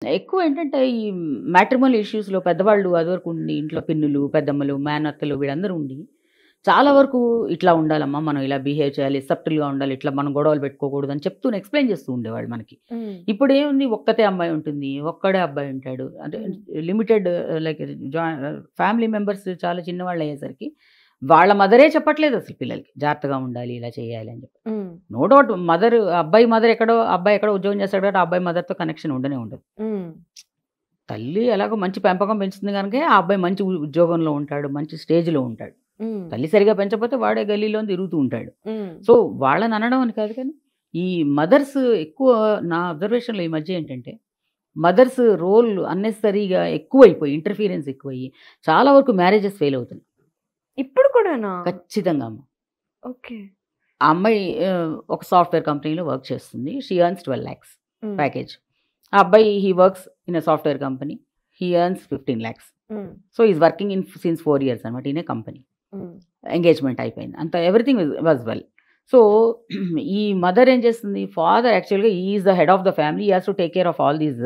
ఎక్కువ ఏంటంటే ఈ మ్యాట్రిమోనియల్ ఇష్యూస్‌లో పెద్దవాళ్ళు అదివరకు ఉండి ఇంట్లో పిన్నులు, పెద్దమ్మలు, మేనత్తలు వీళ్ళందరూ ఉండి చాలా వరకు ఇట్లా ఉండాలమ్మా, మనం ఇలా బిహేవ్ చేయాలి, సబ్టిల్‌గా ఉండాలి, ఇట్లా మనం గొడవలు పెట్టుకోకూడదు అని చెప్తూ ఎక్స్‌ప్లెయిన్ చేస్తూ ఉండేవాళ్ళు మనకి. ఇప్పుడేముంది, ఒక్కతే అమ్మాయి ఉంటుంది, ఒక్కడే అబ్బాయి ఉంటాడు. అంటే లిమిటెడ్ లైక్ ఫ్యామిలీ మెంబర్స్ చాలా చిన్నవాళ్ళయ్యేసరికి వాళ్ళ మదరే చెప్పట్లేదు అసలు పిల్లలకి. జాగ్రత్తగా ఉండాలి, ఇలా చేయాలి అని చెప్పి. నో డౌట్ అబ్బాయి మదర్ అబ్బాయి ఎక్కడో ఉద్యోగం చేస్తాడు కాబట్టి ఆ అబ్బాయి మదర్‌తో కనెక్షన్ ఉండనే ఉండదు. తల్లి ఎలాగో మంచి పెంపకం పెంచుతుంది కనుకే ఆ అబ్బాయి మంచి ఉద్యోగంలో ఉంటాడు, మంచి స్టేజ్‌లో ఉంటాడు. తల్లి సరిగా పెంచకపోతే వాడే గల్లీలో తిరుగుతూ ఉంటాడు. సో వాళ్ళని అనడం అని కాదు, కానీ ఈ మదర్స్ ఎక్కువ నా అబ్జర్వేషన్‌లో ఈ మధ్య ఏంటంటే మదర్స్ రోల్ అన్నెసరీగా ఎక్కువైపోయి, ఇంటర్ఫీరెన్స్ ఎక్కువయ్యి చాలా వరకు మ్యారేజెస్ ఫెయిల్ అవుతున్నాయి. ఇప్పుడు కూడానా? ఖచ్చితంగా అమ్మ. ఓకే. ఆ అమ్మాయి ఒక సాఫ్ట్‌వేర్ కంపెనీలో వర్క్ చేస్తుంది. She earns 12 lakhs package. ఆ అబ్బాయి he works in a software company. He earns 15 lakhs. So is working since 4 years అనమాట ఇన్ ఏ కంపెనీ. ఎంగేజ్మెంట్ అయిపోయింది, అంత ఎవ్రీథింగ్ వాజ్ వెల్. సో ఈ మదర్ ఏం చేస్తుంది, ఫాదర్ యాక్చువల్గా is the head of the family, he has to take care of all these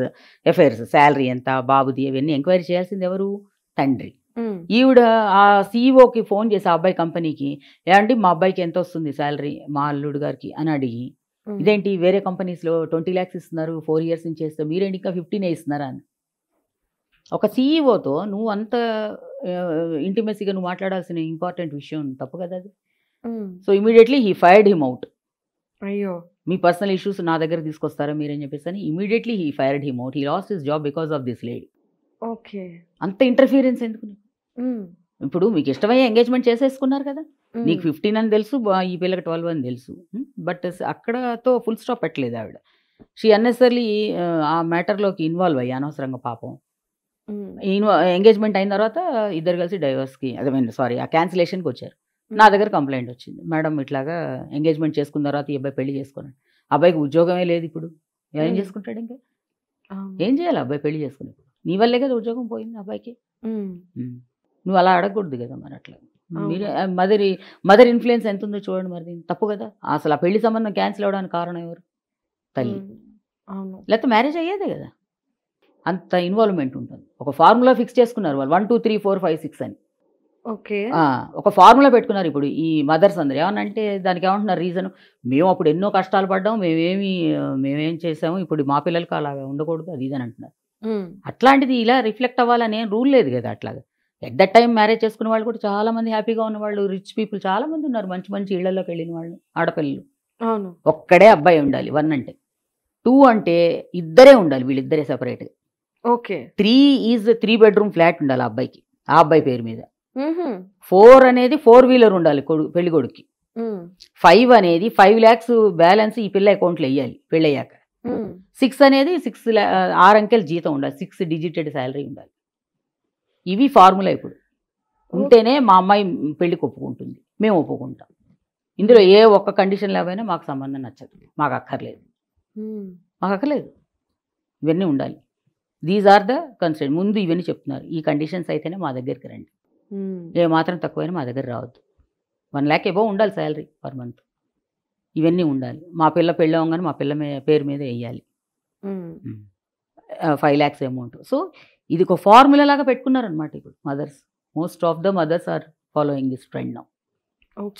affairs, salary ఎంత, బాబుది, ఇవన్నీ ఎంక్వైరీ చేయాల్సింది ఎవరు, తండ్రి. ఈవిడ ఆ సీఈఓకి ఫోన్ చేసి ఆ అబ్బాయి కంపెనీకి, ఏమండి మా అబ్బాయికి ఎంత వస్తుంది శాలరీ మా అల్లుడు గారికి అని అడిగి, ఇదేంటి వేరే కంపెనీస్లో 20 lakhs ఇస్తున్నారు, 4 years నుంచి చేస్తే మీరేంటి ఇంకా 15 ఇస్తున్నారా అని. ఒక సీఈఓతో నువ్వు అంత ఇంటిమెసీగా నువ్వు మాట్లాడాల్సిన ఇంపార్టెంట్ విషయం తప్పు కదా అది. So immediately he fired him out. అయ్యో, మీ పర్సనల్ ఇష్యూస్ నా దగ్గర తీసుకొస్తారా మీరని చెప్పేసి అని immediately he fired him out. He lost his job because of this lady. Okay. అంత ఇంటర్ఫీరెన్స్ ఎందుకు? ఇప్పుడు మీకు ఇష్టమయ్యే ఎంగేజ్మెంట్ చేసేసుకున్నారు కదా, నీకు 15 అని తెలుసు, ఈ పిల్లకి 12 అని తెలుసు, బట్ అక్కడతో ఫుల్ స్టాప్ పెట్టలేదు ఆవిడ. షీ అన్నెసర్లీ ఆ మ్యాటర్లోకి ఇన్వాల్వ్ అయ్యి అనవసరంగా పాపం. ఎంగేజ్మెంట్ అయిన తర్వాత ఇద్దరు కలిసి డైవర్స్కి ఆ క్యాన్సిలేషన్కి వచ్చారు. నా దగ్గర కంప్లైంట్ వచ్చింది, మేడం ఇట్లాగా ఎంగేజ్మెంట్ చేసుకున్న తర్వాత ఈ అబ్బాయి పెళ్లి చేసుకున్నాడు, అబ్బాయికి ఉద్యోగమే లేదు, ఇప్పుడు ఏం చేసుకుంటాడు, ఇంకా ఏం చేయాలి అబ్బాయి పెళ్లి చేసుకుని, నీ వల్లే కదా ఉద్యోగం పోయింది అబ్బాయికి. నువ్వు అలా అడగకూడదు కదా మరి. అట్లా మీరు మదర్ ఇన్ఫ్లుయెన్స్ ఎంత ఉందో చూడండి మరి, తప్పు కదా. అసలు ఆ పెళ్లి సంబంధం క్యాన్సిల్ అవ్వడానికి కారణం ఎవరు, తల్లి. లేకపోతే మ్యారేజ్ అయ్యేదే కదా. అంత ఇన్వాల్వ్మెంట్ ఉంటుంది. ఒక ఫార్ములా ఫిక్స్ చేసుకున్నారు వాళ్ళు, 1 2 3 4 5 6 అని. ఓకే. ఒక ఫార్ములా పెట్టుకున్నారు. ఇప్పుడు ఈ మదర్స్ అందరు ఏమన్నంటే దానికి ఏమంటున్నారు రీజన్, మేము అప్పుడు ఎన్నో కష్టాలు పడ్డాము, మేమేం చేసాము, ఇప్పుడు మా పిల్లలకి అలాగా ఉండకూడదు, అది ఇది అని అంటున్నారు. అట్లాంటిది ఇలా రిఫ్లెక్ట్ అవ్వాలని ఏం రూల్ లేదు కదా. అట్లాగా ఎట్ దట్ టైం మ్యారేజ్ చేసుకున్న వాళ్ళు కూడా చాలా మంది హ్యాపీగా ఉన్న వాళ్ళు, రిచ్ పీపుల్ చాలా మంది ఉన్నారు, మంచి మంచి ఇళ్లలోకి వెళ్ళిన వాళ్ళు, ఆడపిల్లలు. అవును. ఒక్కడే అబ్బాయి ఉండాలి 1 అంటే, 2 అంటే ఇద్దరే ఉండాలి, వీళ్ళిద్దరే సెపరేట్గా. ఓకే. 3 ఈజ్ 3 bedroom ఫ్లాట్ ఉండాలి ఆ అబ్బాయికి, ఆ అబ్బాయి పేరు మీద. 4 అనేది 4-wheeler ఉండాలి పెళ్లి కొడుక్కి. 5 అనేది 5 lakhs బ్యాలెన్స్ ఈ పిల్ల అకౌంట్లో వేయాలి పెళ్ళయ్యాక. 6 అనేది 6 అంకెల జీతం ఉండాలి, 6 digit శాలరీ ఉండాలి. ఇవి ఫార్ములా ఇప్పుడు ఉంటేనే మా అమ్మాయి పెళ్లికి ఒప్పుకుంటుంది, మేము ఒప్పుకుంటాం. ఇందులో ఏ ఒక్క కండిషన్ లేకపోయినా మాకు సంబంధం నచ్చదు, మాకు అక్కర్లేదు, ఇవన్నీ ఉండాలి. These are the consent. ముందు ఇవన్నీ చెప్తున్నారు, ఈ కండిషన్స్ అయితేనే మా దగ్గరికి రండి, ఏ మాత్రం తక్కువైనా మా దగ్గర రావద్దు, 1 lakh above ఉండాలి శాలరీ పర్ మంత్, ఇవన్నీ ఉండాలి. మా పిల్ల పెళ్ళి అవ్వగానే మా పిల్ల పేరు మీద వేయాలి 5 lakhs అమౌంట్. సో ఇది ఒక ఫార్ములా లాగా పెట్టుకున్నారనమాట ఇప్పుడు mothers. Most of the mothers are following this trend now.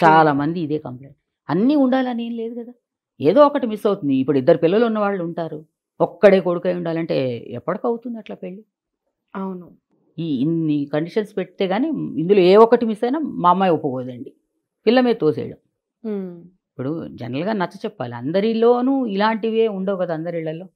చాలా మంది ఇదే కంప్లైంట్. అన్నీ ఉండాలని ఏం లేదు కదా, ఏదో ఒకటి మిస్ అవుతుంది. ఇప్పుడు 2 పిల్లలు ఉన్న వాళ్ళు ఉంటారు, ఒక్కడే కొడుకై ఉండాలంటే ఎప్పటికవుతుంది అట్లా పెళ్ళి? అవును. ఇన్ని కండిషన్స్ పెడితే కానీ ఇందులో ఏ ఒక్కటి మిస్ అయినా మా అమ్మాయి ఒప్పుకోదండి, పిల్ల మీద తోసేయడం. ఇప్పుడు జనరల్గా నచ్చ చెప్పాలి, అందరిలోనూ ఇలాంటివే ఉండవు కదా అందరి ఇళ్లలో.